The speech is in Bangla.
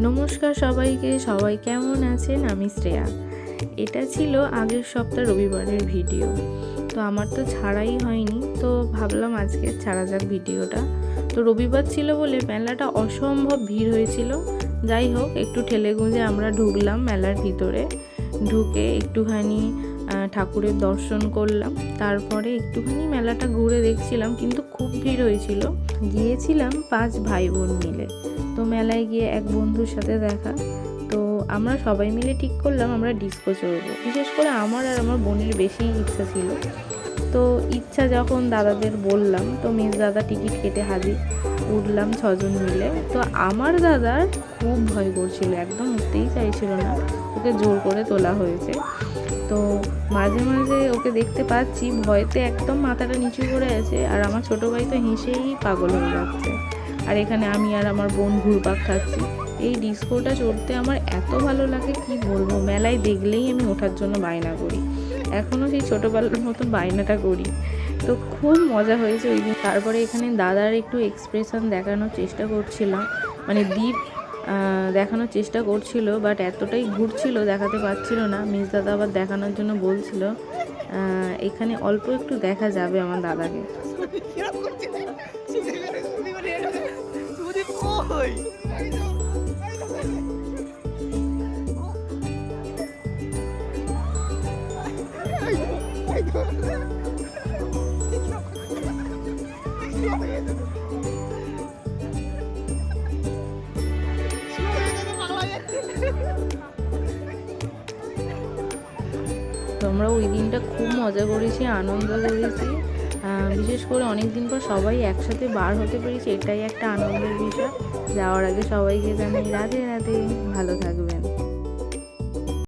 নমস্কার সবাইকে, সবাই কেমন আছেন? আমি শ্রেয়া। এটা ছিল আগের সপ্তাহ রবিবারের ভিডিও। তো আমার তো ছাড়াই হয়নি, তো ভাবলাম আজকে ছাড়া যাক ভিডিওটা। তো রবিবার ছিল বলে মেলাটা অসম্ভব ভিড় হয়েছিল। যাই হোক, একটু ঠেলে গুঁজে আমরা ঢুকলাম মেলার ভিতরে। ঢুকে একটুখানি ঠাকুরের দর্শন করলাম, তারপরে একটুখানি মেলাটা ঘুরে দেখছিলাম, কিন্তু খুব ভিড় হয়েছিল। গিয়েছিলাম 5 ভাই বোন মিলে। তো মেলায় গিয়ে এক বন্ধুর সাথে দেখা, তো আমরা সবাই মিলে ঠিক করলাম আমরা ডিস্কো চড়বো। বিশেষ করে আমার আর আমার বোনের বেশি ইচ্ছা ছিল। তো ইচ্ছা যখন দাদাদের বললাম, তো মেজ দাদা টিকিট কেটে হাজির। উঠলাম 6 জন মিলে। তো আমার দাদার খুব ভয় করছিল, একদম উঠতেই চাইছিল না, ওকে জোর করে তোলা হয়েছে। তো মাঝে মাঝে ওকে দেখতে পাচ্ছি ভয়তে একদম মাথাটা নিচু করে আছে, আর আমার ছোটো ভাই তো হেসেই পাগল হয়ে যাচ্ছে। আর এখানে আমি আর আমার বোন ঘুরপাক খাচ্ছি। এই ডিস্কোটা চড়তে আমার এত ভালো লাগে কি বলবো, মেলায় দেখলেই আমি ওঠার জন্য বায়না করি। এখনও সেই ছোটোবেলার মতন বায়নাটা করি। তো খুব মজা হয়েছে ওই দিন। তারপরে এখানে দাদার একটু এক্সপ্রেশন দেখানোর চেষ্টা করছিলাম, মানে দ্বীপ দেখানোর চেষ্টা করছিল, বাট এতটাই ঘুরছিল দেখাতে পারছিল না। মিস দাদা আবার দেখানোর জন্য বলছিল। এখানে অল্প একটু দেখা যাবে আমার দাদাকে। তো আমরা ওই দিনটা খুব মজা করেছি, আনন্দ করেছি। বিশেষ করে অনেক দিন পর সবাই একসাথে বার হতে পেরেছি, এটাই একটা আনন্দের বিষয়। যাওয়ার আগে সবাইকে জানাই রাধে রাধে, ভালো।